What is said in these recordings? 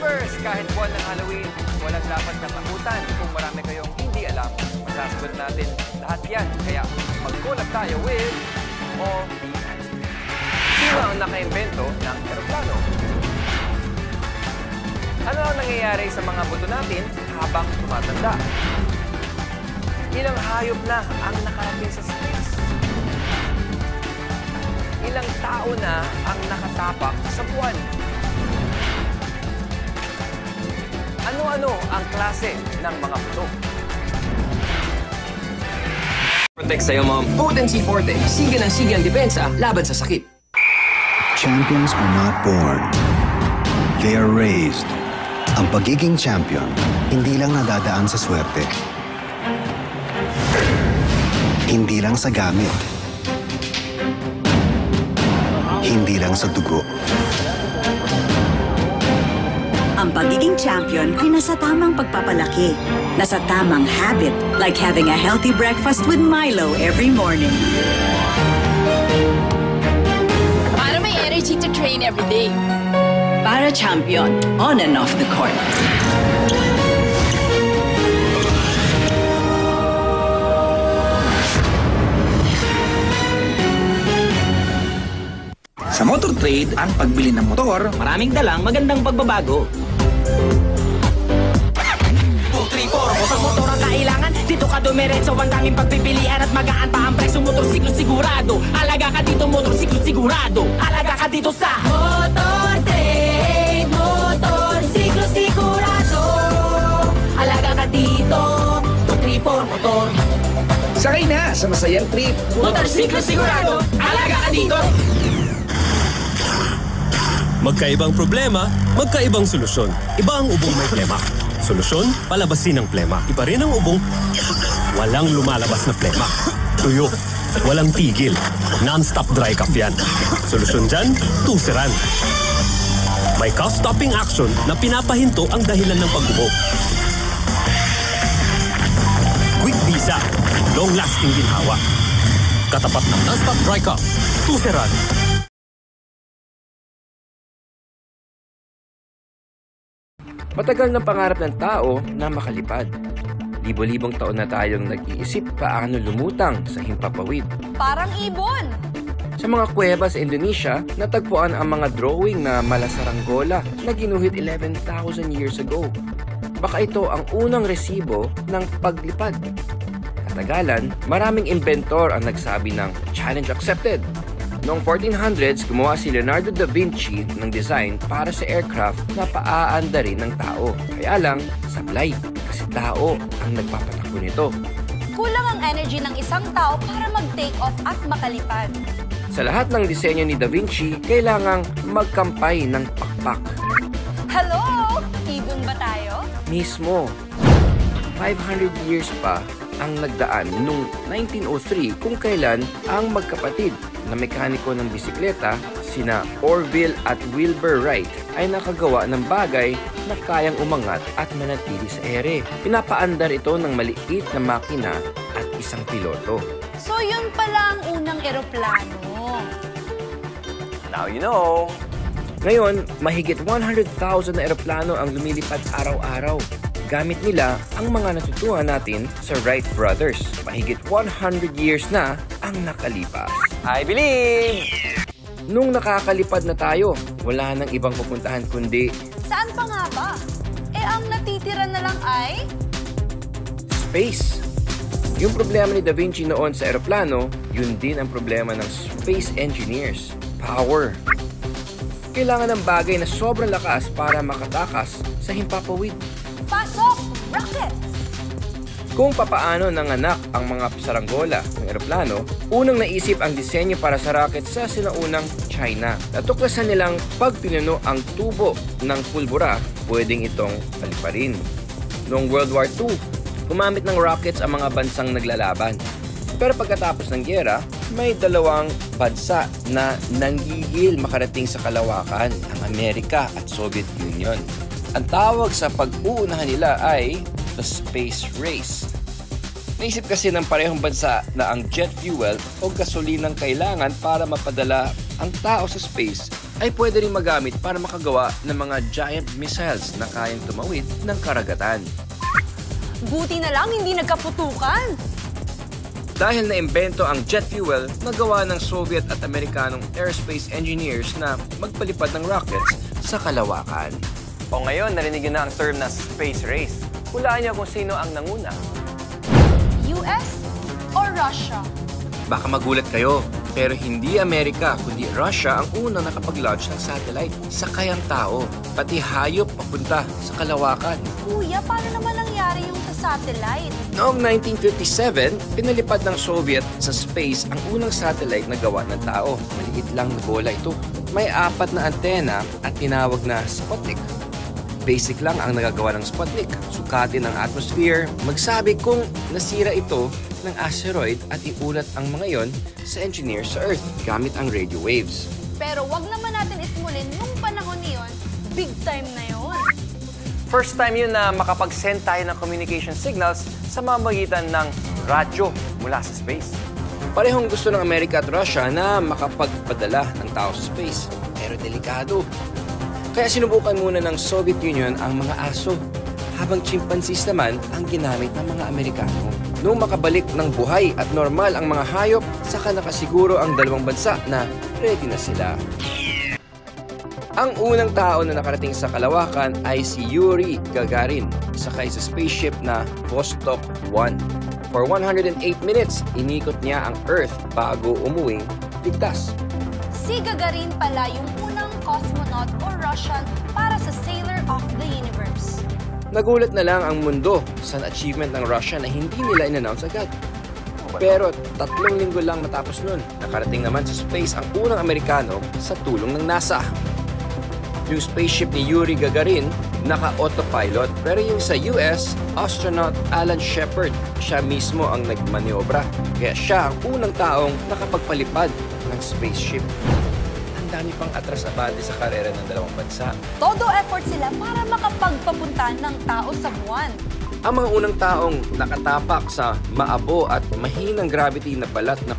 Believers, kahit buwan ng Halloween, walang dapat katakutan. Kung marami kayong hindi alam, masasagot natin lahat yan. Kaya mag-collab tayo with OBS. Sino ang naka-invento ng eroplano? Ano ang nangyayari sa mga buto natin habang tumatanda? Ilang hayop na ang nakarating sa space? Ilang tao na ang nakatapak sa buwan? Ano-ano ang klase ng mga buto? Protect sa'yo, Mom. Potency Forte. Siga ng siga ang depensa laban sa sakit. Champions are not born. They are raised. Ang pagiging champion, hindi lang nadadaan sa swerte. Hindi lang sa gamit. Hindi lang sa dugo. Ang pagiging champion ay nasa tamang pagpapalaki. Nasa tamang habit, like having a healthy breakfast with Milo every morning. Para may energy to train every day. Para champion, on and off the court. Sa Motor Trade, ang pagbili ng motor, maraming dalang magandang pagbabago. 234, motor ang kailangan. Dito ka dumiretso, ang daming pagpipilian at magaan pa ang presyo. Motorsiklo sigurado. Alaga ka dito, motorsiklo sigurado. Alaga ka dito sa Motor Trade. Motorsiklo sigurado. Alaga ka dito, 234 motor. Sakay na sa masayang trip. Motorsiklo sigurado. Alaga ka dito. Magkaibang problema, magkaibang solusyon. Iba ang ubong may plema. Solusyon, palabasin ang plema. Iba rin ang ubong, walang lumalabas na plema. Tuyo, walang tigil. Non-stop dry cough yan. Solusyon dyan, tuseran. May cough-stopping action na pinapahinto ang dahilan ng pag-ubo. Quick visa, long-lasting ginhawa. Katapat ng non-stop dry cough, tuseran. Matagal ng pangarap ng tao na makalipad. Libo-libong taon na tayong nag-iisip paano lumutang sa himpapawid. Parang ibon. Sa mga kuweba sa Indonesia, natagpuan ang mga drawing na malasaranggola na ginuhit 11,000 years ago. Baka ito ang unang resibo ng paglipad. Katagalan, maraming inventor ang nagsabi ng challenge accepted. Noong 1400s, gumawa si Leonardo da Vinci ng design para sa aircraft na paaanda rin ng tao. Kaya lang, sablay, kasi tao ang nagpapatakbo nito. Kulang ang energy ng isang tao para mag-take off at makalipad. Sa lahat ng disenyo ni Da Vinci, kailangang magkampay ng pakpak. Hello? Ibon ba tayo? Mismo. 500 years pa ang nagdaan noong 1903 kung kailan ang magkapatid na mekaniko ng bisikleta, sina Orville at Wilbur Wright, ay nakagawa ng bagay na kayang umangat at manatili sa ere. Pinapaandar ito ng maliit na makina at isang piloto. So yun pala ang unang eroplano. Now you know! Ngayon, mahigit 100,000 na eroplano ang lumilipad araw-araw. Gamit nila ang mga natutuhan natin sa Wright Brothers. Mahigit 100 years na ang nakalipas. I believe! Nung nakakalipad na tayo, wala nang ibang pupuntahan kundi... Saan pa nga ba? Eh ang natitira na lang ay... space. Yung problema ni Da Vinci noon sa eroplano, yun din ang problema ng space engineers. Power. Kailangan ng bagay na sobrang lakas para makatakas sa himpapawid. Pasok! Rocket! Kung papaano nanganak ang mga saranggola ng eroplano, unang naisip ang disenyo para sa rocket sa sinaunang China. Natuklasan nilang pag pinuno ang tubo ng pulbura, pwedeng itong paliparin. Noong World War II, gumamit ng rockets ang mga bansang naglalaban. Pero pagkatapos ng gyera, may dalawang bansa na nanggigil makarating sa kalawakan, ang Amerika at Soviet Union. Ang tawag sa pag-uunahan nila ay the space race. Naisip kasi ng parehong bansa na ang jet fuel o gasolinang kailangan para mapadala ang tao sa space ay pwede rin magamit para makagawa ng mga giant missiles na kayang tumawid ng karagatan. Buti na lang hindi nagkaputukan. Dahil naimbento ang jet fuel, nagawa ng Soviet at Amerikanong aerospace engineers na magpalipad ng rockets sa kalawakan. O ngayon, narinig na ang term na space race. Hulaan niyo kung sino ang nanguna. US or Russia? Baka magulat kayo, pero hindi Amerika kundi Russia ang unang nakapag-launch ng satellite. Sakay ang tao, pati hayop papunta sa kalawakan. Kuya, paano naman nangyari yung sa satellite? Noong 1957, pinalipad ng Soviet sa space ang unang satellite na gawa ng tao. Maliit lang na bola ito. May 4 na antena at tinawag na Sputnik. Basic lang ang nagagawa ng Sputnik. Sukatin ang atmosphere, magsabi kung nasira ito ng asteroid at iulat ang mga yon sa engineers sa Earth gamit ang radio waves. Pero wag naman natin ismulin nung panahon niyon, big time na yon. First time yun na makapag-send tayo ng communication signals sa mamagitan ng radyo mula sa space. Parehong gusto ng Amerika at Russia na makapagpadala ng tao sa space. Pero delikado. Kaya sinubukan muna ng Soviet Union ang mga aso, habang chimpanzees naman ang ginamit ng mga Amerikano. Noong makabalik ng buhay at normal ang mga hayop, saka nakasiguro ang dalawang bansa na ready na sila. Ang unang tao na nakarating sa kalawakan ay si Yuri Gagarin, sakay sa spaceship na Vostok 1. For 108 minutes, inikot niya ang Earth bago umuwing ligtas. Si Gagarin pala yung unang cosmonaut or Russian para sa Sailor of the Universe. Nagulat na lang ang mundo sa achievement ng Russia na hindi nila in-announce agad. Pero 3 linggo lang matapos nun, nakarating naman sa space ang unang Amerikano sa tulong ng NASA. Yung spaceship ni Yuri Gagarin, naka-autopilot, pero yung sa US, astronaut Alan Shepard, siya mismo ang nagmaniobra. Kaya siya ang unang taong nakapagpalipad ng spaceship. Ang dami pang atras-abante sa karera ng dalawang bansa. Todo effort sila para makapagpapunta ng tao sa buwan. Ang mga unang taong nakatapak sa maabo at mahinang gravity na balat ng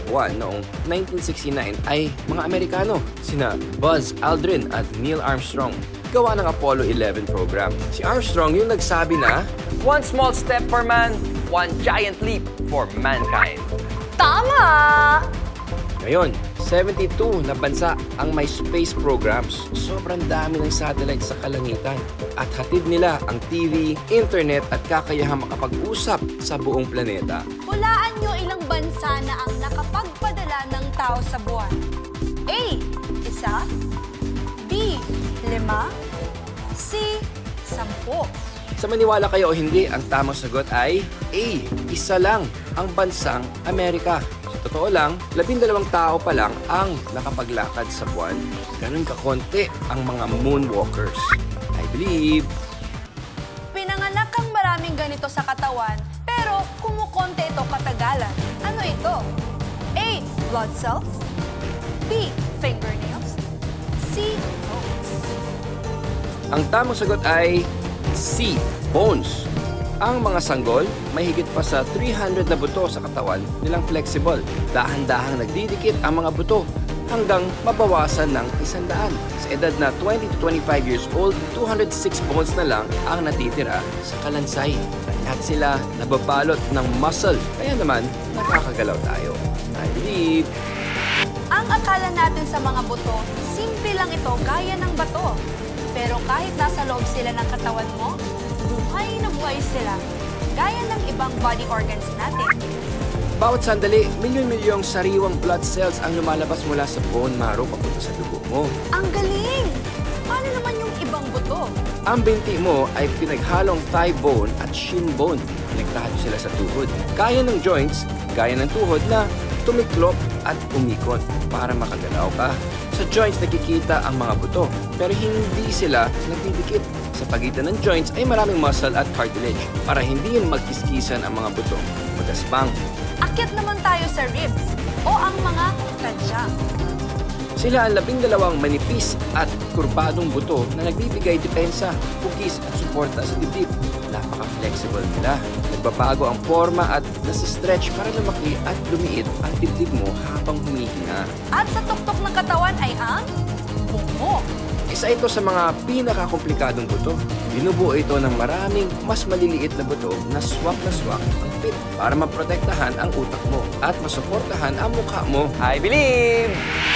buwan noong 1969 ay mga Amerikano, sina Buzz Aldrin at Neil Armstrong, gawa ng Apollo 11 program. Si Armstrong yung nagsabi na, "One small step for man, one giant leap for mankind." Tama! Ngayon, 72 na bansa ang may space programs. Sobrang dami ng satellite sa kalangitan. At hatid nila ang TV, internet at kakayahang makapag-usap sa buong planeta. Hulaan nyo ilang bansa na ang nakapagpadala ng tao sa buwan. A. 1 B. 5 C. 10 Sa maniwala kayo o hindi, ang tamang sagot ay A. 1 lang ang bansang Amerika. Sa totoo lang, 12 tao pa lang ang nakapaglakad sa buwan. Ganun kakonti ang mga moonwalkers. I believe. Pinanganak ang maraming ganito sa katawan, pero kumukonte ito katagalan. Ano ito? A. Blood cells B. Fingernails C. Bones. Ang tamang sagot ay C. Bones. Ang mga sanggol, may higit pa sa 300 na buto sa katawan nilang flexible. Dahan-dahang nagdidikit ang mga buto hanggang mabawasan ng 100. Sa edad na 20 to 25 years old, 206 bones na lang ang natitira sa kalansay. At sila nababalot ng muscle, kaya naman nakakagalaw tayo. I believe. Ang akala natin sa mga buto, simple lang ito gaya ng bato. Pero kahit nasa loob sila ng katawan mo, buhay na buhay sila, gaya ng ibang body organs natin. Bawat sandali, milyon-milyong sariwang blood cells ang lumalabas mula sa bone marrow papunta sa dugo mo. Ang galing! Paano naman yung ibang buto? Ang binti mo ay pinaghalong thigh bone at shin bone. Konektado sila sa tuhod. Kaya ng joints, gaya ng tuhod na tumiklop at umikot para makagalaw ka. Sa joints nakikita ang mga buto, pero hindi sila nagdidikit. Sa pagitan ng joints ay maraming muscle at cartilage para hindi yun magkiskisan ang mga buto. Magaspang. Akyat naman tayo sa ribs o ang mga tadyang. Sila ang 12 manipis at kurbadong buto na nagbibigay depensa, hugis at suporta sa dibdib. Napaka-flexible nila. Nagbabago ang forma at nasa-stretch para lumaki at lumiit ang dibdib mo habang humihinga. At sa tuktok ng katawan ay ang mo. Isa ito sa mga pinakakomplikadong buto. Binubuo ito ng maraming mas maliliit na buto na swak ang pit para maprotektahan ang utak mo at masuportahan ang mukha mo. I believe!